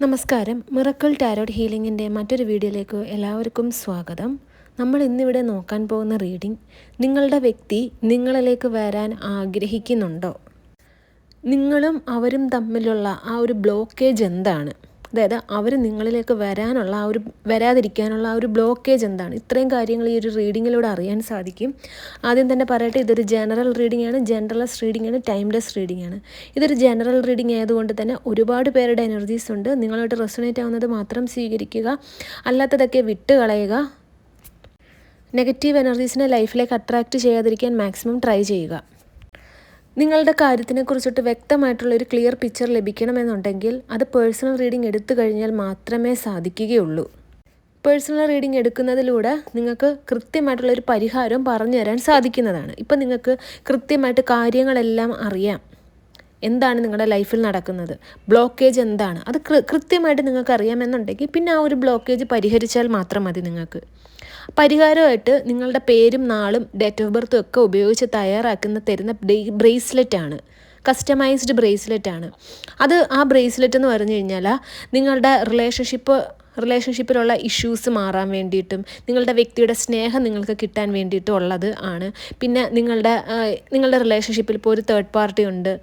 നമസ്കാരം. Miracle tarot ഹീലിംഗിൻ്റെ മറ്റൊരു വീഡിയോയിലേക്ക് എല്ലാവർക്കും സ്വാഗതം. നമ്മൾ ഇന്നിവിടെ നോക്കാൻ പോകുന്ന റീഡിംഗ്, നിങ്ങളുടെ വ്യക്തി നിങ്ങളിലേക്ക് വരാൻ ആഗ്രഹിക്കുന്നുണ്ടോ? നിങ്ങളും അവരും തമ്മിലുള്ള ആ ഒരു ബ്ലോക്കേജ് എന്താണ്? അതായത് അവർ നിങ്ങളിലേക്ക് വരാതിരിക്കാനുള്ള ആ ഒരു ബ്ലോക്കേജ് എന്താണ്? ഇത്രയും കാര്യങ്ങൾ ഈ ഒരു റീഡിങ്ങിലൂടെ അറിയാൻ സാധിക്കും. ആദ്യം തന്നെ പറയട്ടെ, ഇതൊരു ജനറൽ റീഡിംഗ് ആണ്, ജനറൽലെസ് റീഡിംഗ് ആണ്, ടൈംലെസ് റീഡിംഗ് ആണ്. ഇതൊരു ജനറൽ റീഡിംഗ് ആയതുകൊണ്ട് തന്നെ ഒരുപാട് പേരുടെ എനർജീസ് ഉണ്ട്. നിങ്ങളോട്ട് റെസൊണേറ്റ് ആവുന്നത് മാത്രം സ്വീകരിക്കുക, അല്ലാത്തതൊക്കെ വിട്ട് കളയുക. നെഗറ്റീവ് എനർജീസിനെ ലൈഫിലേക്ക് അട്രാക്റ്റ് ചെയ്യാതിരിക്കാൻ മാക്സിമം ട്രൈ ചെയ്യുക. നിങ്ങളുടെ കാര്യത്തിനെക്കുറിച്ചിട്ട് വ്യക്തമായിട്ടുള്ളൊരു ക്ലിയർ പിക്ചർ ലഭിക്കണമെന്നുണ്ടെങ്കിൽ അത് പേഴ്സണൽ റീഡിംഗ് എടുത്തു കഴിഞ്ഞാൽ മാത്രമേ സാധിക്കുകയുള്ളൂ. പേഴ്സണൽ റീഡിംഗ് എടുക്കുന്നതിലൂടെ നിങ്ങൾക്ക് കൃത്യമായിട്ടുള്ളൊരു പരിഹാരം പറഞ്ഞു തരാൻ സാധിക്കുന്നതാണ്. ഇപ്പം നിങ്ങൾക്ക് കൃത്യമായിട്ട് കാര്യങ്ങളെല്ലാം അറിയാം. എന്താണ് നിങ്ങളുടെ ലൈഫിൽ നടക്കുന്നത്, ബ്ലോക്കേജ് എന്താണ്, അത് കൃത്യമായിട്ട് നിങ്ങൾക്ക് അറിയാമെന്നുണ്ടെങ്കിൽ പിന്നെ ആ ഒരു ബ്ലോക്കേജ് പരിഹരിച്ചാൽ മാത്രം മതി. നിങ്ങൾക്ക് പരിഹാരമായിട്ട് നിങ്ങളുടെ പേരും നാളും ഡേറ്റ് ഓഫ് ബർത്തും ഒക്കെ ഉപയോഗിച്ച് തരുന്ന ബ്രേസ്ലെറ്റാണ്, കസ്റ്റമൈസ്ഡ് ബ്രേസ്ലെറ്റാണ് അത്. ആ ബ്രേസ്ലെറ്റ് എന്ന് പറഞ്ഞു കഴിഞ്ഞാൽ നിങ്ങളുടെ റിലേഷൻഷിപ്പിലുള്ള ഇഷ്യൂസ് മാറാൻ വേണ്ടിയിട്ടും നിങ്ങളുടെ വ്യക്തിയുടെ സ്നേഹം നിങ്ങൾക്ക് കിട്ടാൻ വേണ്ടിയിട്ടും ഉള്ളത് ആണ്. പിന്നെ നിങ്ങളുടെ റിലേഷൻഷിപ്പിൽ ഇപ്പോൾ ഒരു തേർഡ് പാർട്ടി ഉണ്ട്,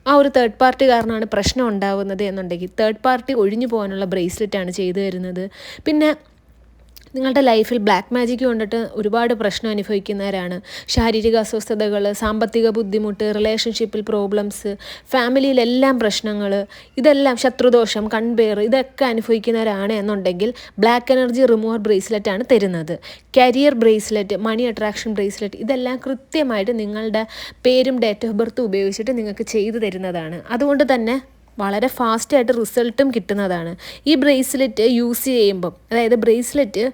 ആ ഒരു തേർഡ് പാർട്ടി കാരണമാണ് പ്രശ്നം ഉണ്ടാകുന്നത് എന്നുണ്ടെങ്കിൽ തേർഡ് പാർട്ടി ഒഴിഞ്ഞു പോകാനുള്ള ബ്രേസ്ലെറ്റാണ് ചെയ്തു തരുന്നത്. പിന്നെ നിങ്ങളുടെ ലൈഫിൽ ബ്ലാക്ക് മാജിക് കൊണ്ടിട്ട് ഒരുപാട് പ്രശ്നം അനുഭവിക്കുന്നവരാണ്. ശാരീരിക അസ്വസ്ഥതകൾ, സാമ്പത്തിക ബുദ്ധിമുട്ട്, റിലേഷൻഷിപ്പിൽ പ്രോബ്ലംസ്, ഫാമിലിയിലെല്ലാം പ്രശ്നങ്ങൾ, ഇതെല്ലാം ശത്രുദോഷം, കൺപേർ, ഇതൊക്കെ അനുഭവിക്കുന്നവരാണ് എന്നുണ്ടെങ്കിൽ ബ്ലാക്ക് എനർജി റിമൂവർ ബ്രേസ്ലെറ്റാണ് തരുന്നത്. കരിയർ ബ്രേസ്ലെറ്റ്, മണി അട്രാക്ഷൻ ബ്രേസ്ലെറ്റ്, ഇതെല്ലാം കൃത്യമായിട്ട് നിങ്ങളുടെ പേരും ഡേറ്റ് ഓഫ് ബർത്തും ഉപയോഗിച്ചിട്ട് നിങ്ങൾക്ക് ചെയ്തു തരുന്നതാണ്. അതുകൊണ്ട് തന്നെ വളരെ ഫാസ്റ്റായിട്ട് റിസൾട്ടും കിട്ടുന്നതാണ്. ഈ ബ്രേസ്ലെറ്റ് യൂസ് ചെയ്യുമ്പം, അതായത് ബ്രേസ്ലെറ്റ്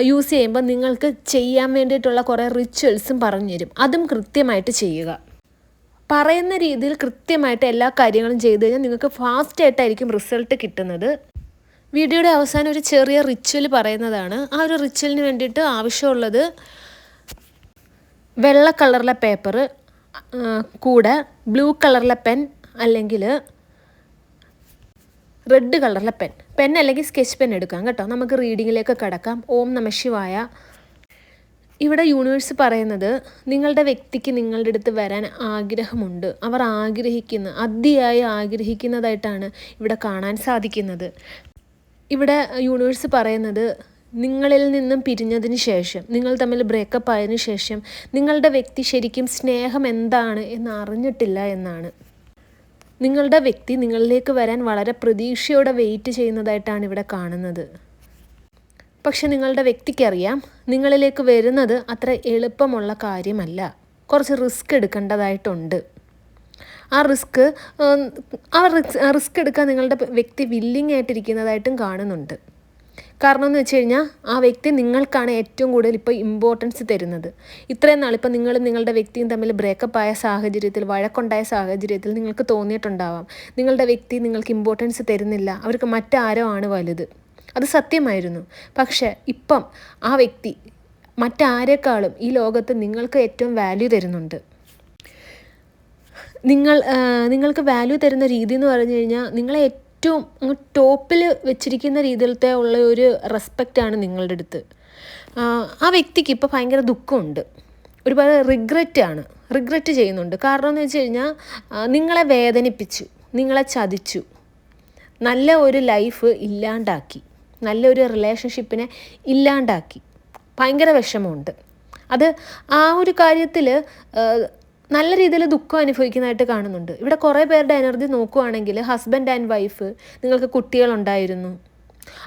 യൂസ് ചെയ്യുമ്പോൾ നിങ്ങൾക്ക് ചെയ്യാൻ വേണ്ടിയിട്ടുള്ള കുറേ റിച്വൽസും പറഞ്ഞു തരും. അതും കൃത്യമായിട്ട് ചെയ്യുക. പറയുന്ന രീതിയിൽ കൃത്യമായിട്ട് എല്ലാ കാര്യങ്ങളും ചെയ്തു കഴിഞ്ഞാൽ നിങ്ങൾക്ക് ഫാസ്റ്റായിട്ടായിരിക്കും റിസൾട്ട് കിട്ടുന്നത്. വീഡിയോയുടെ അവസാനം ഒരു ചെറിയ റിച്വൽ പറയുന്നതാണ്. ആ ഒരു റിച്വലിന് വേണ്ടിയിട്ട് ആവശ്യമുള്ളത് വെള്ള കളറിലെ പേപ്പർ, കൂടെ ബ്ലൂ കളറിലെ പെൻ അല്ലെങ്കിൽ റെഡ് കളറിലെ പെൻ അല്ലെങ്കിൽ സ്കെച്ച് പെൻ എടുക്കാം കേട്ടോ. നമുക്ക് റീഡിങ്ങിലേക്ക് കടക്കാം. ഓം നമഃ ശിവായ. ഇവിടെ യൂണിവേഴ്സ് പറയുന്നത് നിങ്ങളുടെ വ്യക്തിക്ക് നിങ്ങളുടെ അടുത്ത് വരാൻ ആഗ്രഹമുണ്ട്. അവർ അതിയായി ആഗ്രഹിക്കുന്നതായിട്ടാണ് ഇവിടെ കാണാൻ സാധിക്കുന്നത്. ഇവിടെ യൂണിവേഴ്സ് പറയുന്നത് നിങ്ങളിൽ നിന്നും പിരിഞ്ഞതിന് ശേഷം, നിങ്ങൾ തമ്മിൽ ബ്രേക്കപ്പ് ആയതിനു ശേഷം നിങ്ങളുടെ വ്യക്തി ശരിക്കും സ്നേഹം എന്താണ് എന്ന് അറിഞ്ഞിട്ടില്ല എന്നാണ്. നിങ്ങളുടെ വ്യക്തി നിങ്ങളിലേക്ക് വരാൻ വളരെ പ്രതീക്ഷയോടെ വെയിറ്റ് ചെയ്യുന്നതായിട്ടാണ് ഇവിടെ കാണുന്നത്. പക്ഷെ നിങ്ങളുടെ വ്യക്തിക്കറിയാം നിങ്ങളിലേക്ക് വരുന്നത് അത്ര എളുപ്പമുള്ള കാര്യമല്ല. കുറച്ച് റിസ്ക് എടുക്കേണ്ടതായിട്ടുണ്ട്. ആ റിസ്ക് എടുക്കാൻ നിങ്ങളുടെ വ്യക്തി വില്ലിങ് ആയിട്ടിരിക്കുന്നതായിട്ടും കാണുന്നുണ്ട്. കാരണം എന്ന് വെച്ച് കഴിഞ്ഞാൽ ആ വ്യക്തി നിങ്ങൾക്കാണ് ഏറ്റവും കൂടുതൽ ഇപ്പോൾ ഇമ്പോർട്ടൻസ് തരുന്നത്. ഇത്രയും നാളിപ്പോൾ നിങ്ങളുടെ വ്യക്തിയും തമ്മിൽ ബ്രേക്കപ്പ് ആയ സാഹചര്യത്തിൽ, വഴക്കുണ്ടായ സാഹചര്യത്തിൽ നിങ്ങൾക്ക് തോന്നിയിട്ടുണ്ടാവാം നിങ്ങളുടെ വ്യക്തി നിങ്ങൾക്ക് ഇമ്പോർട്ടൻസ് തരുന്നില്ല, അവർക്ക് മറ്റാരോ ആണ് വലുത്. അത് സത്യമായിരുന്നു. പക്ഷേ ഇപ്പം ആ വ്യക്തി മറ്റാരെക്കാളും ഈ ലോകത്ത് നിങ്ങൾക്ക് ഏറ്റവും വാല്യൂ തരുന്നുണ്ട്. നിങ്ങൾക്ക് വാല്യൂ തരുന്ന രീതി എന്ന് പറഞ്ഞു കഴിഞ്ഞാൽ നിങ്ങളെ ഏറ്റവും ടോപ്പിൽ വെച്ചിരിക്കുന്ന രീതിയിലത്തെ ഉള്ള ഒരു റെസ്പെക്റ്റാണ് നിങ്ങളുടെ അടുത്ത്. ആ വ്യക്തിക്ക് ഇപ്പോൾ ഭയങ്കര ദുഃഖമുണ്ട്, ഒരുപാട് റിഗ്രറ്റ് ചെയ്യുന്നുണ്ട്. കാരണം എന്ന് വെച്ച് കഴിഞ്ഞാൽ നിങ്ങളെ വേദനിപ്പിച്ചു, നിങ്ങളെ ചതിച്ചു, നല്ല ഒരു ലൈഫ് ഇല്ലാണ്ടാക്കി, നല്ലൊരു റിലേഷൻഷിപ്പിനെ ഇല്ലാണ്ടാക്കി. ഭയങ്കര വിഷമമുണ്ട്. അത് ആ ഒരു കാര്യത്തിൽ നല്ല രീതിയിൽ ദുഃഖം അനുഭവിക്കുന്നതായിട്ട് കാണുന്നുണ്ട്. ഇവിടെ കുറേ പേരുടെ എനർജി നോക്കുകയാണെങ്കിൽ ഹസ്ബൻഡ് ആൻഡ് വൈഫ്, നിങ്ങൾക്ക് കുട്ടികളുണ്ടായിരുന്നു,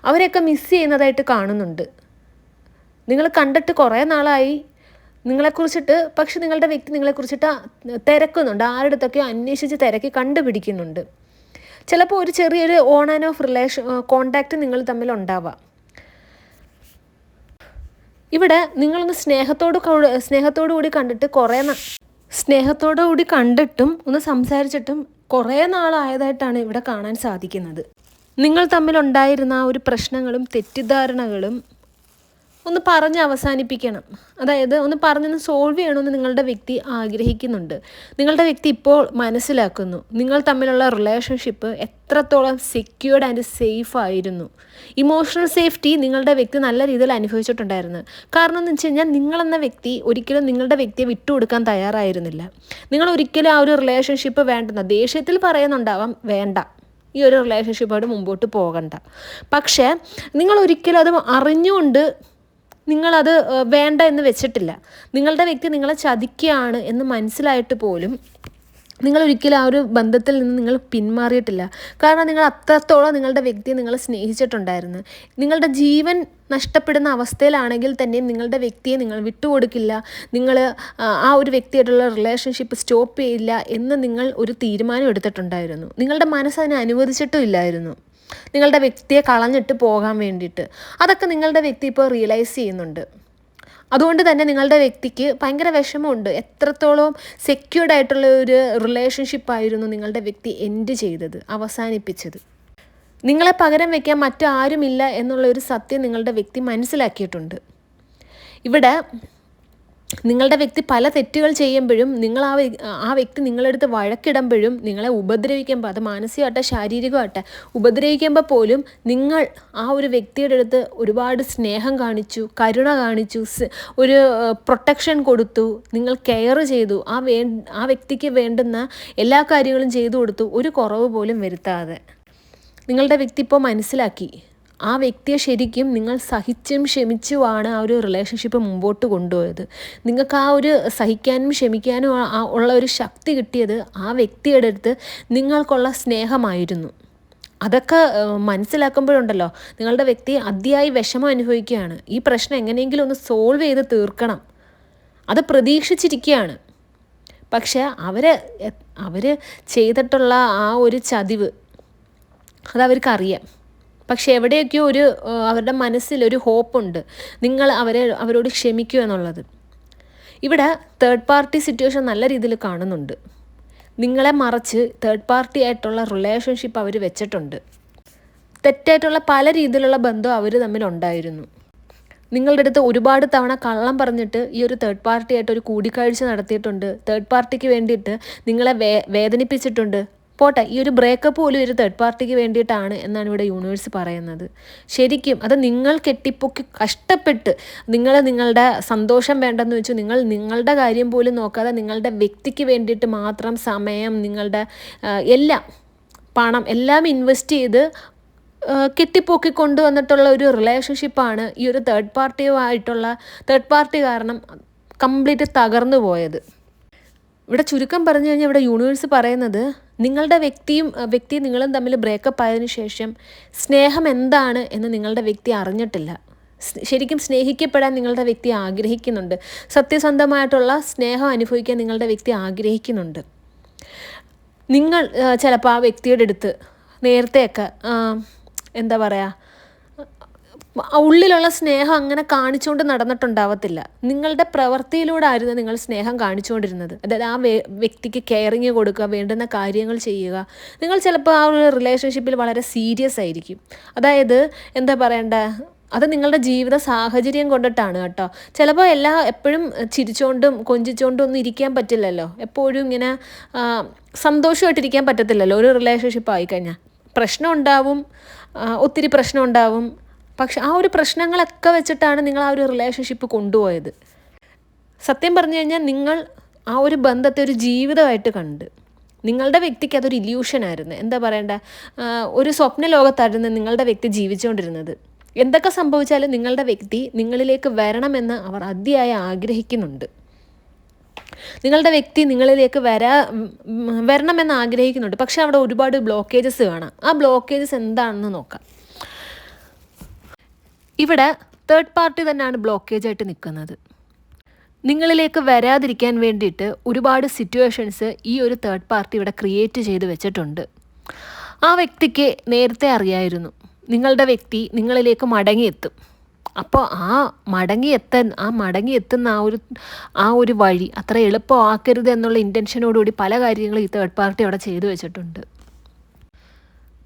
അവരെയൊക്കെ മിസ് ചെയ്യുന്നതായിട്ട് കാണുന്നുണ്ട്. നിങ്ങൾ കണ്ടിട്ട് കുറേ നാളായി നിങ്ങളെക്കുറിച്ചിട്ട്, പക്ഷെ നിങ്ങളുടെ വ്യക്തി നിങ്ങളെക്കുറിച്ചിട്ട് തിരക്കുന്നുണ്ട്, ആരുടെ അടുത്തൊക്കെ അന്വേഷിച്ച് തിരക്കി കണ്ടുപിടിക്കുന്നുണ്ട്. ചിലപ്പോൾ ഒരു ചെറിയൊരു ഓൺ ആൻഡ് ഓഫ് കോണ്ടാക്റ്റ് നിങ്ങൾ തമ്മിൽ ഉണ്ടാവാം. ഇവിടെ നിങ്ങളൊന്ന് സ്നേഹത്തോടു കൂടി കണ്ടിട്ടും ഒന്ന് സംസാരിച്ചിട്ടും കുറേ നാളായതായിട്ടാണ് ഇവിടെ കാണാൻ സാധിക്കുന്നത്. നിങ്ങൾ തമ്മിലുണ്ടായിരുന്ന ആ ഒരു പ്രശ്നങ്ങളും തെറ്റിദ്ധാരണകളും ഒന്ന് പറഞ്ഞ് അവസാനിപ്പിക്കണം. അതായത് ഒന്ന് പറഞ്ഞൊന്ന് സോൾവ് ചെയ്യണമെന്ന് നിങ്ങളുടെ വ്യക്തി ആഗ്രഹിക്കുന്നുണ്ട്. നിങ്ങളുടെ വ്യക്തി ഇപ്പോൾ മനസ്സിലാക്കുന്നു നിങ്ങൾ തമ്മിലുള്ള റിലേഷൻഷിപ്പ് എത്രത്തോളം സെക്യൂർഡ് ആൻഡ് സേഫ് ആയിരുന്നു. ഇമോഷണൽ സേഫ്റ്റി നിങ്ങളുടെ വ്യക്തി നല്ല രീതിയിൽ അനുഭവിച്ചിട്ടുണ്ടായിരുന്നു. കാരണം എന്ന് വെച്ച് കഴിഞ്ഞാൽ നിങ്ങളെന്ന വ്യക്തി ഒരിക്കലും നിങ്ങളുടെ വ്യക്തിയെ വിട്ടുകൊടുക്കാൻ തയ്യാറായിരുന്നില്ല. നിങ്ങൾ ഒരിക്കലും ആ ഒരു റിലേഷൻഷിപ്പ് വേണ്ടെന്ന ദേഷ്യത്തിൽ പറയുന്നുണ്ടാവാം, വേണ്ട, ഈ ഒരു റിലേഷൻഷിപ്പായിട്ട് മുമ്പോട്ട് പോകണ്ട. പക്ഷേ നിങ്ങൾ ഒരിക്കലും അത് അറിഞ്ഞുകൊണ്ട് നിങ്ങളത് വേണ്ട എന്ന് വെച്ചിട്ടില്ല. നിങ്ങളുടെ വ്യക്തി നിങ്ങളെ ചതിക്കുകയാണ് എന്ന് മനസ്സിലായിട്ട് പോലും നിങ്ങൾ ഒരിക്കലും ആ ഒരു ബന്ധത്തിൽ നിന്ന് നിങ്ങൾ പിന്മാറിയിട്ടില്ല. കാരണം നിങ്ങൾ അത്രത്തോളം നിങ്ങളുടെ വ്യക്തിയെ നിങ്ങൾ സ്നേഹിച്ചിട്ടുണ്ടായിരുന്നു. നിങ്ങളുടെ ജീവൻ നഷ്ടപ്പെടുന്ന അവസ്ഥയിലാണെങ്കിൽ തന്നെയും നിങ്ങളുടെ വ്യക്തിയെ നിങ്ങൾ വിട്ടുകൊടുക്കില്ല, നിങ്ങൾ ആ ഒരു വ്യക്തിയായിട്ടുള്ള റിലേഷൻഷിപ്പ് സ്റ്റോപ്പ് ചെയ്യില്ല എന്ന് നിങ്ങൾ ഒരു തീരുമാനം എടുത്തിട്ടുണ്ടായിരുന്നു. നിങ്ങളുടെ മനസ്സതിനെ അനുവദിച്ചിട്ടും ഇല്ലായിരുന്നു നിങ്ങളുടെ വ്യക്തിയെ കളഞ്ഞിട്ട് പോകാൻ വേണ്ടിയിട്ട്. അതൊക്കെ നിങ്ങളുടെ വ്യക്തി ഇപ്പോൾ റിയലൈസ് ചെയ്യുന്നുണ്ട്. അതുകൊണ്ട് തന്നെ നിങ്ങളുടെ വ്യക്തിക്ക് ഭയങ്കര വിഷമമുണ്ട്. എത്രത്തോളം സെക്യൂർഡ് ആയിട്ടുള്ള ഒരു റിലേഷൻഷിപ്പായിരുന്നു നിങ്ങളുടെ വ്യക്തി എൻഡ് ചെയ്തത്, അവസാനിപ്പിച്ചത്. നിങ്ങളെ പകരം വയ്ക്കാൻ മറ്റാരുമില്ല എന്നുള്ളൊരു സത്യം നിങ്ങളുടെ വ്യക്തി മനസ്സിലാക്കിയിട്ടുണ്ട്. ഇവിടെ നിങ്ങളുടെ വ്യക്തി പല തെറ്റുകൾ ചെയ്യുമ്പോഴും നിങ്ങൾ ആ വ്യക്തി നിങ്ങളെടുത്ത് വഴക്കിടുമ്പോഴും നിങ്ങളെ ഉപദ്രവിക്കുമ്പോൾ, അത് മാനസികമാകട്ടെ ശാരീരികമാകട്ടെ ഉപദ്രവിക്കുമ്പോൾ പോലും നിങ്ങൾ ആ ഒരു വ്യക്തിയുടെ അടുത്ത് ഒരുപാട് സ്നേഹം കാണിച്ചു, കരുണ കാണിച്ചു, ഒരു പ്രൊട്ടക്ഷൻ കൊടുത്തു, നിങ്ങൾ കെയർ ചെയ്തു, ആ വ്യക്തിക്ക് വേണ്ടുന്ന എല്ലാ കാര്യങ്ങളും ചെയ്തു കൊടുത്തു, ഒരു കുറവ് പോലും വരുത്താതെ. നിങ്ങളുടെ വ്യക്തി ഇപ്പോൾ മനസ്സിലാക്കി ആ വ്യക്തിയെ ശരിക്കും നിങ്ങൾ സഹിച്ചും ക്ഷമിച്ചുമാണ് ആ ഒരു റിലേഷൻഷിപ്പ് മുമ്പോട്ട് കൊണ്ടുപോയത്. നിങ്ങൾക്ക് ആ ഒരു സഹിക്കാനും ക്ഷമിക്കാനും ഉള്ള ഒരു ശക്തി കിട്ടിയത് ആ വ്യക്തിയുടെ അടുത്ത് നിങ്ങൾക്കുള്ള സ്നേഹമായിരുന്നു. അതൊക്കെ മനസ്സിലാക്കുമ്പോഴുണ്ടല്ലോ നിങ്ങളുടെ വ്യക്തി അതിയായി വിഷമം അനുഭവിക്കുകയാണ്. ഈ പ്രശ്നം എങ്ങനെയെങ്കിലും ഒന്ന് സോൾവ് ചെയ്ത് തീർക്കണം, അത് പ്രതീക്ഷിച്ചിരിക്കുകയാണ്. പക്ഷേ അവർ ചെയ്തിട്ടുള്ള ആ ഒരു ചതിവ് അതവർക്കറിയാം. പക്ഷെ എവിടെയൊക്കെയോ അവരുടെ മനസ്സിലൊരു ഹോപ്പുണ്ട്, നിങ്ങൾ അവരോട് ക്ഷമിക്കുക എന്നുള്ളത്. ഇവിടെ തേർഡ് പാർട്ടി സിറ്റുവേഷൻ നല്ല രീതിയിൽ കാണുന്നുണ്ട്. നിങ്ങളെ മറച്ച് തേർഡ് പാർട്ടി ആയിട്ടുള്ള റിലേഷൻഷിപ്പ് അവർ വെച്ചിട്ടുണ്ട്. തെറ്റായിട്ടുള്ള പല രീതിയിലുള്ള ബന്ധം അവർ തമ്മിലുണ്ടായിരുന്നു. നിങ്ങളുടെ അടുത്ത് ഒരുപാട് തവണ കള്ളം പറഞ്ഞിട്ട് ഈ ഒരു തേർഡ് പാർട്ടി ആയിട്ട് ഒരു കൂടിക്കാഴ്ച നടത്തിയിട്ടുണ്ട്. തേർഡ് പാർട്ടിക്ക് വേണ്ടിയിട്ട് നിങ്ങളെ വേദനിപ്പിച്ചിട്ടുണ്ട്. പോട്ടെ, ഈ ഒരു ബ്രേക്കപ്പ് പോലും ഒരു തേർഡ് പാർട്ടിക്ക് വേണ്ടിയിട്ടാണ് എന്നാണ് ഇവിടെ യൂണിവേഴ്സ് പറയുന്നത്. ശരിക്കും അത് നിങ്ങൾ കെട്ടിപ്പൊക്കി കഷ്ടപ്പെട്ട് നിങ്ങളുടെ സന്തോഷം വേണ്ടെന്ന് വെച്ചു നിങ്ങളുടെ കാര്യം പോലും നോക്കാതെ നിങ്ങളുടെ വ്യക്തിക്ക് വേണ്ടിയിട്ട് മാത്രം സമയം, നിങ്ങളുടെ എല്ലാം പണം എല്ലാം ഇൻവെസ്റ്റ് ചെയ്ത് കെട്ടിപ്പൊക്കി കൊണ്ടുവന്നിട്ടുള്ള ഒരു റിലേഷൻഷിപ്പാണ് ഈ ഒരു തേർഡ് പാർട്ടി കാരണം കംപ്ലീറ്റ് തകർന്നു പോയത്. ഇവിടെ ചുരുക്കം പറഞ്ഞു കഴിഞ്ഞാൽ ഇവിടെ യൂണിവേഴ്സ് പറയുന്നത് നിങ്ങളുടെ വ്യക്തിയും നിങ്ങളും തമ്മിൽ ബ്രേക്കപ്പ് ആയതിനു ശേഷം സ്നേഹം എന്താണ് എന്ന് നിങ്ങളുടെ വ്യക്തി അറിഞ്ഞിട്ടില്ല. ശരിക്കും സ്നേഹിക്കപ്പെടാൻ നിങ്ങളുടെ വ്യക്തി ആഗ്രഹിക്കുന്നുണ്ട്. സത്യസന്ധമായിട്ടുള്ള സ്നേഹം അനുഭവിക്കാൻ നിങ്ങളുടെ വ്യക്തി ആഗ്രഹിക്കുന്നുണ്ട്. നിങ്ങൾ ചിലപ്പോൾ ആ വ്യക്തിയുടെ അടുത്ത് നേരത്തെയൊക്കെ എന്താ പറയുക, ഉള്ളിലുള്ള സ്നേഹം അങ്ങനെ കാണിച്ചുകൊണ്ട് നടന്നിട്ടുണ്ടാവത്തില്ല. നിങ്ങളുടെ പ്രവൃത്തിയിലൂടെ ആയിരുന്നു നിങ്ങൾ സ്നേഹം കാണിച്ചുകൊണ്ടിരുന്നത്. അതായത് ആ വ്യക്തിക്ക് കെയറിങ് കൊടുക്കുക, വേണ്ടുന്ന കാര്യങ്ങൾ ചെയ്യുക. നിങ്ങൾ ചിലപ്പോൾ ആ ഒരു റിലേഷൻഷിപ്പിൽ വളരെ സീരിയസ് ആയിരിക്കും. അതായത് എന്താ പറയണ്ടേ, അത് നിങ്ങളുടെ ജീവിത സാഹചര്യം കൊണ്ടിട്ടാണ് കേട്ടോ. ചിലപ്പോൾ എപ്പോഴും ചിരിച്ചുകൊണ്ടും കൊഞ്ചിച്ചുകൊണ്ടും ഒന്നും ഇരിക്കാൻ പറ്റില്ലല്ലോ. എപ്പോഴും ഇങ്ങനെ സന്തോഷമായിട്ടിരിക്കാൻ പറ്റത്തില്ലല്ലോ. ഒരു റിലേഷൻഷിപ്പ് ആയിക്കഴിഞ്ഞാൽ പ്രശ്നം ഉണ്ടാവും, ഒത്തിരി പ്രശ്നം ഉണ്ടാവും. പക്ഷെ ആ ഒരു പ്രശ്നങ്ങളൊക്കെ വെച്ചിട്ടാണ് നിങ്ങൾ ആ ഒരു റിലേഷൻഷിപ്പ് കൊണ്ടുപോയത്. സത്യം പറഞ്ഞു കഴിഞ്ഞാൽ നിങ്ങൾ ആ ഒരു ബന്ധത്തെ ഒരു ജീവിതമായിട്ട് കണ്ട്, നിങ്ങളുടെ വ്യക്തിക്ക് അതൊരു ഇല്യൂഷനായിരുന്നു. എന്താ പറയണ്ടേ, ഒരു സ്വപ്ന ലോകത്തായിരുന്നു നിങ്ങളുടെ വ്യക്തി ജീവിച്ചുകൊണ്ടിരുന്നത്. എന്തൊക്കെ സംഭവിച്ചാലും നിങ്ങളുടെ വ്യക്തി നിങ്ങളിലേക്ക് വരണമെന്ന് അവർ അതിയായി ആഗ്രഹിക്കുന്നുണ്ട്. നിങ്ങളുടെ വ്യക്തി നിങ്ങളിലേക്ക് വരണമെന്ന് ആഗ്രഹിക്കുന്നുണ്ട്. പക്ഷെ അവിടെ ഒരുപാട് ബ്ലോക്കേജസ് കാണാം. ആ ബ്ലോക്കേജസ് എന്താണെന്ന് നോക്കാം. ഇവിടെ തേർഡ് പാർട്ടി തന്നെയാണ് ബ്ലോക്കേജായിട്ട് നിൽക്കുന്നത്. നിങ്ങളിലേക്ക് വരാതിരിക്കാൻ വേണ്ടിയിട്ട് ഒരുപാട് സിറ്റുവേഷൻസ് ഈ ഒരു തേർഡ് പാർട്ടി ഇവിടെ ക്രിയേറ്റ് ചെയ്ത് വെച്ചിട്ടുണ്ട്. ആ വ്യക്തിക്ക് നേരത്തെ അറിയായിരുന്നു നിങ്ങളുടെ വ്യക്തി നിങ്ങളിലേക്ക് മടങ്ങിയെത്തും. അപ്പോൾ ആ മടങ്ങിയെത്തുന്ന ആ ഒരു വഴി അത്ര എളുപ്പമാക്കരുത് എന്നുള്ള ഇൻറ്റൻഷനോടുകൂടി പല കാര്യങ്ങളും ഈ തേർഡ് പാർട്ടി അവിടെ ചെയ്തു വെച്ചിട്ടുണ്ട്.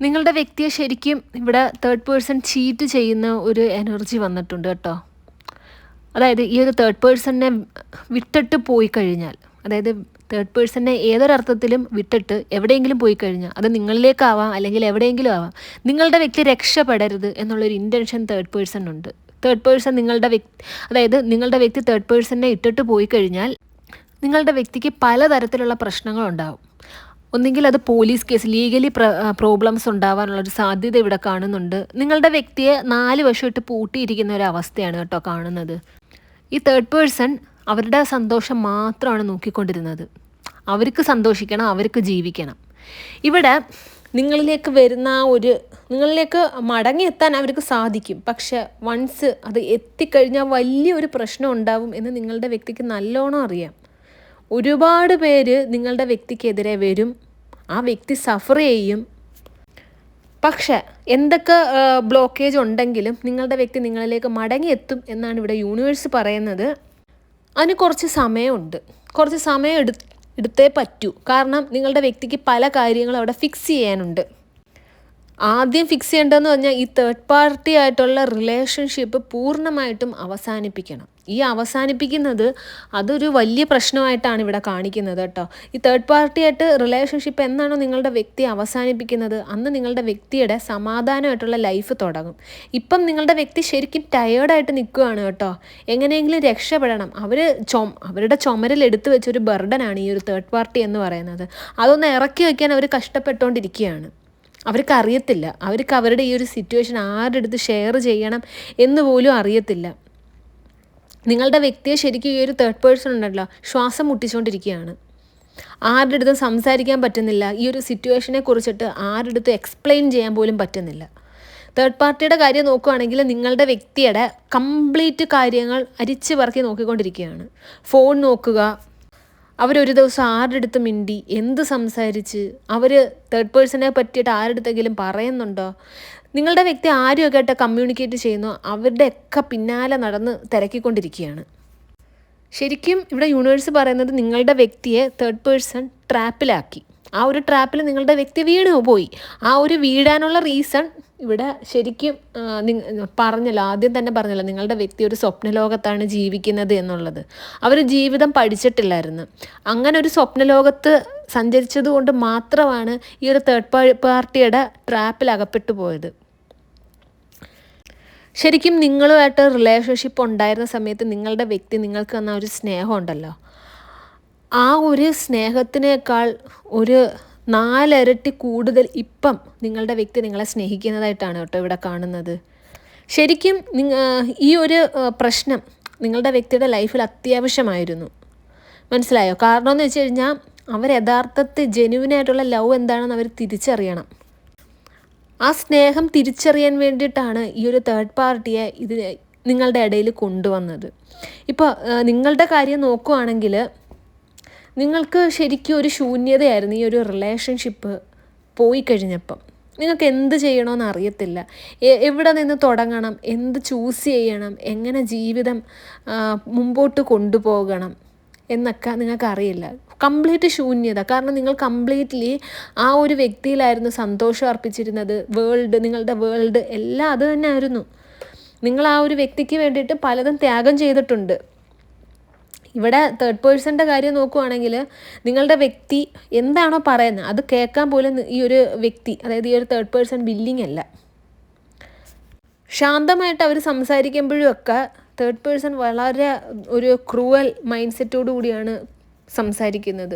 നിങ്ങളുടെ വ്യക്തിയെ ശരിക്കും ഇവിടെ തേർഡ് പേഴ്സൺ ചീറ്റ് ചെയ്യുന്ന ഒരു എനർജി വന്നിട്ടുണ്ട് കേട്ടോ. അതായത് ഈ ഒരു തേർഡ് പേഴ്സണിനെ വിട്ടിട്ട് പോയി കഴിഞ്ഞാൽ, അതായത് തേർഡ് പേഴ്സണിനെ ഏതൊരർത്ഥത്തിലും വിട്ടിട്ട് എവിടെയെങ്കിലും പോയി കഴിഞ്ഞാൽ, അത് നിങ്ങളിലേക്കാവാം അല്ലെങ്കിൽ എവിടെയെങ്കിലും ആവാം, നിങ്ങളുടെ വ്യക്തി രക്ഷപ്പെടരുത് എന്നുള്ളൊരു ഇൻറ്റൻഷൻ തേർഡ് പേഴ്സണിനുണ്ട്. തേർഡ് പേഴ്സൺ അതായത് നിങ്ങളുടെ വ്യക്തി തേർഡ് പേഴ്സണിനെ ഇട്ടിട്ട് പോയി കഴിഞ്ഞാൽ നിങ്ങളുടെ വ്യക്തിക്ക് പലതരത്തിലുള്ള പ്രശ്നങ്ങളുണ്ടാവും. ഒന്നുകിൽ അത് പോലീസ് കേസ്, ലീഗലി പ്രോബ്ലംസ് ഉണ്ടാവാനുള്ളൊരു സാധ്യത ഇവിടെ കാണുന്നുണ്ട്. നിങ്ങളുടെ വ്യക്തിയെ 4 വശമായിട്ട് പൂട്ടിയിരിക്കുന്ന ഒരു അവസ്ഥയാണ് കേട്ടോ കാണുന്നത്. ഈ തേർഡ് പേഴ്സൺ അവരുടെ സന്തോഷം മാത്രമാണ് നോക്കിക്കൊണ്ടിരുന്നത്. അവർക്ക് സന്തോഷിക്കണം, അവർക്ക് ജീവിക്കണം. ഇവിടെ നിങ്ങളിലേക്ക് മടങ്ങിയെത്താൻ അവർക്ക് സാധിക്കും. പക്ഷെ വൺസ് അത് എത്തിക്കഴിഞ്ഞാൽ വലിയൊരു പ്രശ്നം ഉണ്ടാവും എന്ന് നിങ്ങളുടെ വ്യക്തിക്ക് നല്ലോണം അറിയാം. ഒരുപാട് പേര് നിങ്ങളുടെ വ്യക്തിക്കെതിരെ വരും, ആ വ്യക്തി സഫർ ചെയ്യും. പക്ഷെ എന്തൊക്കെ ബ്ലോക്കേജ് ഉണ്ടെങ്കിലും നിങ്ങളുടെ വ്യക്തി നിങ്ങളിലേക്ക് മടങ്ങിയെത്തും എന്നാണ് ഇവിടെ യൂണിവേഴ്സ് പറയുന്നത്. അതിന് കുറച്ച് സമയമുണ്ട്, കുറച്ച് സമയം എടുത്തേ പറ്റൂ. കാരണം നിങ്ങളുടെ വ്യക്തിക്ക് പല കാര്യങ്ങളും അവിടെ ഫിക്സ് ചെയ്യാനുണ്ട്. ആദ്യം ഫിക്സ് ചെയ്യേണ്ടതെന്ന് പറഞ്ഞാൽ ഈ തേർഡ് പാർട്ടി ആയിട്ടുള്ള റിലേഷൻഷിപ്പ് പൂർണ്ണമായിട്ടും അവസാനിപ്പിക്കണം. ഈ അവസാനിപ്പിക്കുന്നത് അതൊരു വലിയ പ്രശ്നമായിട്ടാണ് ഇവിടെ കാണിക്കുന്നത് കേട്ടോ. ഈ തേർഡ് പാർട്ടിയായിട്ട് റിലേഷൻഷിപ്പ് എന്നാണോ നിങ്ങളുടെ വ്യക്തി അവസാനിപ്പിക്കുന്നത്, അന്ന് നിങ്ങളുടെ വ്യക്തിയുടെ സമാധാനമായിട്ടുള്ള ലൈഫ് തുടങ്ങും. ഇപ്പം നിങ്ങളുടെ വ്യക്തി ശരിക്കും ടയേർഡായിട്ട് നിൽക്കുകയാണ് കേട്ടോ. എങ്ങനെയെങ്കിലും രക്ഷപ്പെടണം. അവരുടെ ചുമരിൽ എടുത്തു വെച്ചൊരു ബർഡനാണ് ഈ ഒരു തേർഡ് പാർട്ടി എന്ന് പറയുന്നത്. അതൊന്ന് ഇറക്കി വയ്ക്കാൻ അവർ കഷ്ടപ്പെട്ടുകൊണ്ടിരിക്കുകയാണ്. അവർക്ക് അറിയത്തില്ല, അവർക്ക് അവരുടെ ഈ ഒരു സിറ്റുവേഷൻ ആരുടെ അടുത്ത് ഷെയർ ചെയ്യണം എന്ന് പോലും അറിയത്തില്ല. നിങ്ങളുടെ വ്യക്തിയെ ശരിക്കും ഈ ഒരു തേർഡ് പേഴ്സൺ ഉണ്ടല്ലോ ശ്വാസം മുട്ടിച്ചുകൊണ്ടിരിക്കുകയാണ്. ആരുടെ അടുത്തും സംസാരിക്കാൻ പറ്റുന്നില്ല. ഈ ഒരു സിറ്റുവേഷനെ കുറിച്ചിട്ട് ആരുടെ അടുത്തും എക്സ്പ്ലെയിൻ ചെയ്യാൻ പോലും പറ്റുന്നില്ല. തേർഡ് പാർട്ടിയുടെ കാര്യം നോക്കുകയാണെങ്കിൽ നിങ്ങളുടെ വ്യക്തിയുടെ കംപ്ലീറ്റ് കാര്യങ്ങൾ അരിച്ച് പറക്കി നോക്കിക്കൊണ്ടിരിക്കുകയാണ്. ഫോൺ നോക്കുക, അവരൊരു ദിവസം ആരുടെ അടുത്ത് മിണ്ടി, എന്ത് സംസാരിച്ച്, അവർ തേർഡ് പേഴ്സണെ പറ്റിയിട്ട് ആരുടെ അടുത്തെങ്കിലും പറയുന്നുണ്ടോ, നിങ്ങളുടെ വ്യക്തി ആരുമൊക്കെ ആയിട്ട് കമ്മ്യൂണിക്കേറ്റ് ചെയ്യുന്നോ അവരുടെയൊക്കെ പിന്നാലെ നടന്ന് തിരക്കിക്കൊണ്ടിരിക്കുകയാണ്. ശരിക്കും ഇവിടെ യൂണിവേഴ്സ് പറയുന്നത് നിങ്ങളുടെ വ്യക്തിയെ തേർഡ് പേഴ്സൺ ട്രാപ്പിലാക്കി. ആ ഒരു ട്രാപ്പിൽ നിങ്ങളുടെ വ്യക്തി പോയി. ആ ഒരു വീഴാനുള്ള റീസൺ ഇവിടെ ശരിക്കും ആദ്യം തന്നെ പറഞ്ഞല്ലോ, നിങ്ങളുടെ വ്യക്തി ഒരു സ്വപ്നലോകത്താണ് ജീവിക്കുന്നത് എന്നുള്ളത്. അവർ ജീവിതം പഠിച്ചിട്ടില്ലായിരുന്നു. അങ്ങനെ ഒരു സ്വപ്നലോകത്ത് സഞ്ചരിച്ചത് കൊണ്ട് മാത്രമാണ് ഈ ഒരു തേർഡ് പാർട്ടിയുടെ ട്രാപ്പിൽ അകപ്പെട്ടു പോയത്. ശരിക്കും നിങ്ങളുമായിട്ട് റിലേഷൻഷിപ്പ് ഉണ്ടായിരുന്ന സമയത്ത് നിങ്ങളുടെ വ്യക്തി നിങ്ങൾക്ക് തന്ന ഒരു സ്നേഹം ഉണ്ടല്ലോ, ആ ഒരു സ്നേഹത്തിനേക്കാൾ ഒരു 4 ഇരട്ടി കൂടുതൽ ഇപ്പം നിങ്ങളുടെ വ്യക്തി നിങ്ങളെ സ്നേഹിക്കുന്നതായിട്ടാണ് കേട്ടോ ഇവിടെ കാണുന്നത്. ശരിക്കും ഈ ഒരു പ്രശ്നം നിങ്ങളുടെ വ്യക്തിയുടെ ലൈഫിൽ അത്യാവശ്യമായിരുന്നു. മനസ്സിലായോ? കാരണം എന്ന് വെച്ച് കഴിഞ്ഞാൽ അവർ യഥാർത്ഥത്തിൽ ജെന്യുവിനായിട്ടുള്ള ലവ് എന്താണെന്ന് അവർ തിരിച്ചറിയണം. ആ സ്നേഹം തിരിച്ചറിയാൻ വേണ്ടിയിട്ടാണ് ഈ ഒരു തേർഡ് പാർട്ടിയെ നിങ്ങളുടെ ഇടയിൽ കൊണ്ടുവന്നത്. ഇപ്പോൾ നിങ്ങളുടെ കാര്യം നോക്കുകയാണെങ്കിൽ നിങ്ങൾക്ക് ശരിക്കും ഒരു ശൂന്യതയായിരുന്നു ഈ ഒരു റിലേഷൻഷിപ്പ് പോയി കഴിഞ്ഞപ്പം. നിങ്ങൾക്ക് എന്ത് ചെയ്യണമെന്ന് അറിയത്തില്ല, എവിടെ നിന്ന് തുടങ്ങണം, എന്ത് ചൂസ് ചെയ്യണം, എങ്ങനെ ജീവിതം മുമ്പോട്ട് കൊണ്ടുപോകണം എന്നൊക്കെ നിങ്ങൾക്കറിയില്ല. കംപ്ലീറ്റ് ശൂന്യത. കാരണം നിങ്ങൾ കംപ്ലീറ്റ്ലി ആ ഒരു വ്യക്തിയിലായിരുന്നു സന്തോഷം അർപ്പിച്ചിരുന്നത്. നിങ്ങളുടെ വേൾഡ് എല്ലാം അത് തന്നെ ആയിരുന്നു. നിങ്ങൾ ആ ഒരു വ്യക്തിക്ക് വേണ്ടിയിട്ട് പലതും ത്യാഗം ചെയ്തിട്ടുണ്ട്. ഇവിടെ തേർഡ് പേഴ്സൻ്റെ കാര്യം നോക്കുവാണെങ്കിൽ നിങ്ങളുടെ വ്യക്തി എന്താണോ പറയുന്നത് അത് കേൾക്കാൻ പോലും ഈ ഒരു വ്യക്തി, അതായത് ഈ ഒരു തേർഡ് പേഴ്സൺ ബില്ലിംഗ് അല്ല. ശാന്തമായിട്ട് അവർ സംസാരിക്കുമ്പോഴും ഒക്കെ തേർഡ് പേഴ്സൺ വളരെ ഒരു ക്രൂവൽ മൈൻഡ് സെറ്റോടു കൂടിയാണ് സംസാരിക്കുന്നത്.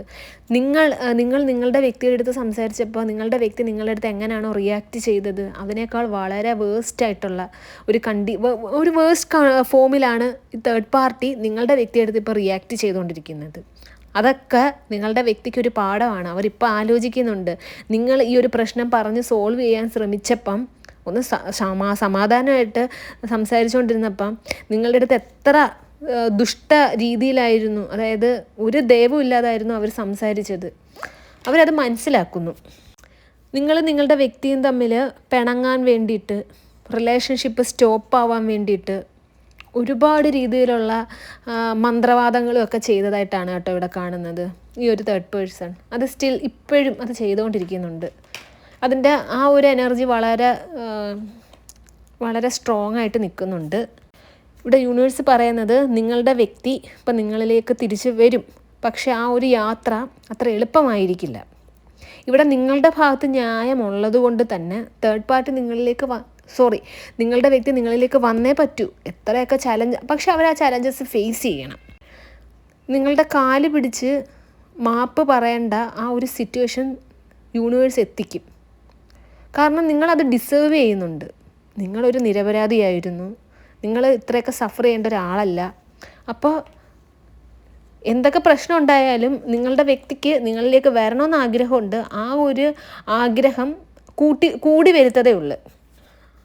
നിങ്ങളുടെ വ്യക്തിയുടെ അടുത്ത് സംസാരിച്ചപ്പോൾ നിങ്ങളുടെ വ്യക്തി നിങ്ങളുടെ അടുത്ത് എങ്ങനെയാണോ റിയാക്ട് ചെയ്തത് അതിനേക്കാൾ വളരെ വേസ്റ്റായിട്ടുള്ള ഒരു വേസ്റ്റ് ഫോമിലാണ് ഈ തേർഡ് പാർട്ടി നിങ്ങളുടെ വ്യക്തിയുടെ അടുത്ത് ഇപ്പോൾ റിയാക്ട് ചെയ്തുകൊണ്ടിരിക്കുന്നത്. അതൊക്കെ നിങ്ങളുടെ വ്യക്തിക്ക് ഒരു പാഠമാണ്. അവരിപ്പോൾ ആലോചിക്കുന്നുണ്ട്, നിങ്ങൾ ഈ ഒരു പ്രശ്നം പറഞ്ഞ് സോൾവ് ചെയ്യാൻ ശ്രമിച്ചപ്പം ഒന്ന് സമാധാനമായിട്ട് സംസാരിച്ചുകൊണ്ടിരുന്നപ്പം നിങ്ങളുടെ അടുത്ത് എത്ര ദുഷ്ട രീതിയിലായിരുന്നു, അതായത് ഒരു ദയവും ഇല്ലാതായിരുന്നു അവർ സംസാരിച്ചത്. അവരത് മനസ്സിലാക്കുന്നു. നിങ്ങളുടെ വ്യക്തിയും തമ്മിൽ പിണങ്ങാൻ വേണ്ടിയിട്ട്, റിലേഷൻഷിപ്പ് സ്റ്റോപ്പ് ആവാൻ വേണ്ടിയിട്ട് ഒരുപാട് രീതിയിലുള്ള മന്ത്രവാദങ്ങളും ഒക്കെ ചെയ്തതായിട്ടാണ് കേട്ടോ ഇവിടെ കാണുന്നത് ഈ ഒരു തേർഡ് പേഴ്സൺ. അത് സ്റ്റിൽ ഇപ്പോഴും അത് ചെയ്തുകൊണ്ടിരിക്കുന്നുണ്ട്. അതിൻ്റെ ആ ഒരു എനർജി വളരെ വളരെ സ്ട്രോങ് ആയിട്ട് നിൽക്കുന്നുണ്ട്. ഇവിടെ യൂണിവേഴ്സ് പറയുന്നത് നിങ്ങളുടെ വ്യക്തി ഇപ്പം നിങ്ങളിലേക്ക് തിരിച്ച് വരും, പക്ഷെ ആ ഒരു യാത്ര അത്ര എളുപ്പമായിരിക്കില്ല. ഇവിടെ നിങ്ങളുടെ ഭാഗത്ത് ന്യായമുള്ളത് കൊണ്ട് തന്നെ തേർഡ് പാർട്ടി നിങ്ങളുടെ വ്യക്തി നിങ്ങളിലേക്ക് വന്നേ പറ്റൂ. എത്രയൊക്കെ ചലഞ്ച്, പക്ഷെ അവർ ആ ചലഞ്ചസ് ഫേസ് ചെയ്യണം. നിങ്ങളുടെ കാല് പിടിച്ച് മാപ്പ് പറയേണ്ട ആ ഒരു സിറ്റുവേഷൻ യൂണിവേഴ്സ് എത്തിക്കും. കാരണം നിങ്ങളത് ഡിസേർവ് ചെയ്യുന്നുണ്ട്. നിങ്ങളൊരു നിരപരാധിയായിരുന്നു, നിങ്ങൾ ഇത്രയൊക്കെ സഫർ ചെയ്യേണ്ട ഒരാളല്ല. അപ്പോൾ എന്തൊക്കെ പ്രശ്നം ഉണ്ടായാലും നിങ്ങളുടെ വ്യക്തിക്ക് നിങ്ങളിലേക്ക് വരണമെന്ന് ആഗ്രഹമുണ്ട്. ആ ഒരു ആഗ്രഹം കൂടി വരുത്തതേ ഉള്ളൂ.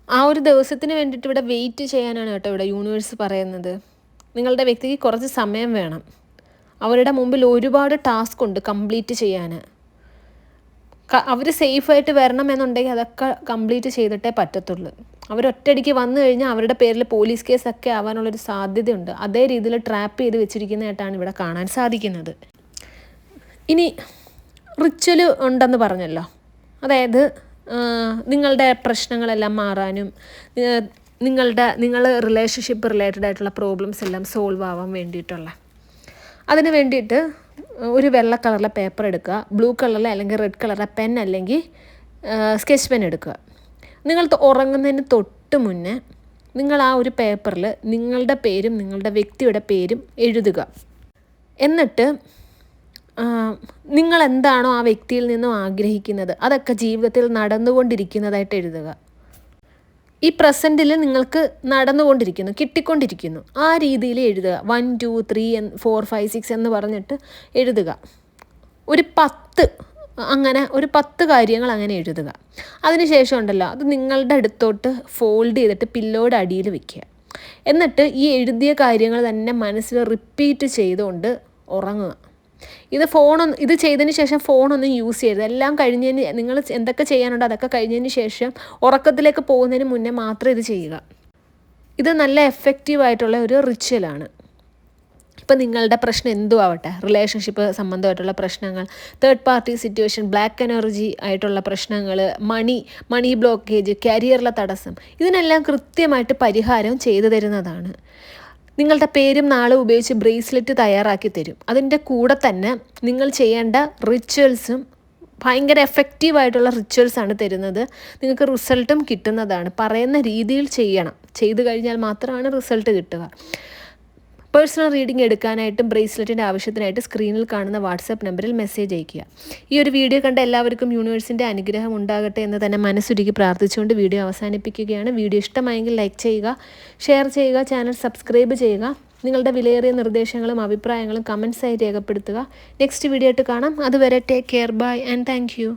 ആ ഒരു ദിവസത്തിന് വേണ്ടിയിട്ട് ഇവിടെ വെയിറ്റ് ചെയ്യാനാണ് കേട്ടോ ഇവിടെ യൂണിവേഴ്സ് പറയുന്നത്. നിങ്ങളുടെ വ്യക്തിക്ക് കുറച്ച് സമയം വേണം. അവരുടെ മുമ്പിൽ ഒരുപാട് ടാസ്ക് ഉണ്ട് കംപ്ലീറ്റ് ചെയ്യാൻ. അവർ സേഫായിട്ട് വരണം എന്നുണ്ടെങ്കിൽ അതൊക്കെ കംപ്ലീറ്റ് ചെയ്തിട്ടേ പറ്റത്തുള്ളൂ. അവരൊറ്റയടിക്ക് വന്നു കഴിഞ്ഞാൽ അവരുടെ പേരിൽ പോലീസ് കേസൊക്കെ ആവാനുള്ളൊരു സാധ്യതയുണ്ട്. അതേ രീതിയിൽ ട്രാപ്പ് ചെയ്ത് വെച്ചിരിക്കുന്നതായിട്ടാണ് ഇവിടെ കാണാൻ സാധിക്കുന്നത്. ഇനി റിച്വൽ ഉണ്ടെന്ന് പറഞ്ഞല്ലോ, അതായത് നിങ്ങളുടെ പ്രശ്നങ്ങളെല്ലാം മാറാനും നിങ്ങൾ റിലേഷൻഷിപ്പ് റിലേറ്റഡ് ആയിട്ടുള്ള പ്രോബ്ലംസ് എല്ലാം സോൾവ് ആവാൻ വേണ്ടിയിട്ടുള്ള, അതിന് വേണ്ടിയിട്ട് ഒരു വെള്ള കളറിലെ പേപ്പർ എടുക്കുക, ബ്ലൂ കളറിലെ അല്ലെങ്കിൽ റെഡ് കളറിലെ പെൻ അല്ലെങ്കിൽ സ്കെച്ച് പെൻ എടുക്കുക. നിങ്ങൾ ഉറങ്ങുന്നതിന് തൊട്ട് മുന്നേ നിങ്ങൾ ആ ഒരു പേപ്പറിൽ നിങ്ങളുടെ പേരും നിങ്ങളുടെ വ്യക്തിയുടെ പേരും എഴുതുക. എന്നിട്ട് നിങ്ങൾ എന്താണോ ആ വ്യക്തിയിൽ നിന്നും ആഗ്രഹിക്കുന്നത് അതൊക്കെ ജീവിതത്തിൽ നടന്നുകൊണ്ടിരിക്കുന്നതായിട്ട് എഴുതുക. ഈ പ്രസൻറ്റിൽ നിങ്ങൾക്ക് നടന്നുകൊണ്ടിരിക്കുന്നു, കിട്ടിക്കൊണ്ടിരിക്കുന്നു, ആ രീതിയിൽ എഴുതുക. 1 2 3 4 5 6 എന്ന് പറഞ്ഞിട്ട് എഴുതുക. ഒരു 10 കാര്യങ്ങൾ അങ്ങനെ എഴുതുക. അതിനുശേഷം ഉണ്ടല്ലോ, അത് നിങ്ങളുടെ അടുത്തോട്ട് ഫോൾഡ് ചെയ്തിട്ട് പില്ലോയുടെ അടിയിൽ വെക്കുക. എന്നിട്ട് ഈ എഴുതിയ കാര്യങ്ങൾ തന്നെ മനസ്സിൽ റിപ്പീറ്റ് ചെയ്തുകൊണ്ട് ഉറങ്ങുക. ഇത് ചെയ്തതിന് ശേഷം ഫോണൊന്നും യൂസ് ചെയ്യരുത്. എല്ലാം കഴിഞ്ഞതിന്, നിങ്ങൾ എന്തൊക്കെ ചെയ്യാനുണ്ടോ അതൊക്കെ കഴിഞ്ഞതിന് ശേഷം ഉറക്കത്തിലേക്ക് പോകുന്നതിന് മുന്നേ മാത്രം ഇത് ചെയ്യുക. ഇത് നല്ല എഫക്റ്റീവായിട്ടുള്ള ഒരു റിച്വലാണ്. ഇപ്പം നിങ്ങളുടെ പ്രശ്നം എന്തും ആവട്ടെ, റിലേഷൻഷിപ്പ് സംബന്ധമായിട്ടുള്ള പ്രശ്നങ്ങൾ, third party situation, black energy ആയിട്ടുള്ള പ്രശ്നങ്ങൾ, മണി ബ്ലോക്കേജ്, കരിയറിലെ തടസ്സം, ഇതിനെല്ലാം കൃത്യമായിട്ട് പരിഹാരം ചെയ്തു തരുന്നതാണ്. നിങ്ങളുടെ പേരും നാളും ഉപയോഗിച്ച് ബ്രേസ്ലെറ്റ് തയ്യാറാക്കി തരും. അതിൻ്റെ കൂടെ തന്നെ നിങ്ങൾ ചെയ്യേണ്ട റിച്വൽസും ഭയങ്കര എഫക്റ്റീവായിട്ടുള്ള റിച്വൽസാണ് തരുന്നത്. നിങ്ങൾക്ക് റിസൾട്ടും കിട്ടുന്നതാണ്. പറയുന്ന രീതിയിൽ ചെയ്തു കഴിഞ്ഞാൽ മാത്രമാണ് റിസൾട്ട് കിട്ടുക. പേഴ്സണൽ റീഡിംഗ് എടുക്കാനായിട്ടും ബ്രേസ്ലെറ്റിൻ്റെ ആവശ്യത്തിനായിട്ട് സ്ക്രീനിൽ കാണുന്ന വാട്സാപ്പ് നമ്പറിൽ മെസ്സേജ് അയയ്ക്കുക. ഈ ഒരു വീഡിയോ കണ്ട എല്ലാവർക്കും യൂണിവേഴ്സിൻ്റെ അനുഗ്രഹം ഉണ്ടാകട്ടെ എന്ന് തന്നെ മനസ്സുരുക്കി പ്രാർത്ഥിച്ചുകൊണ്ട് വീഡിയോ അവസാനിപ്പിക്കുകയാണ്. വീഡിയോ ഇഷ്ടമായെങ്കിൽ ലൈക്ക് ചെയ്യുക, ഷെയർ ചെയ്യുക, ചാനൽ സബ്സ്ക്രൈബ് ചെയ്യുക. നിങ്ങളുടെ വിലയേറിയ നിർദ്ദേശങ്ങളും അഭിപ്രായങ്ങളും കമൻസായി രേഖപ്പെടുത്തുക. നെക്സ്റ്റ് വീഡിയോ ആയിട്ട് കാണാം. അതുവരെ take care, bye and thank U.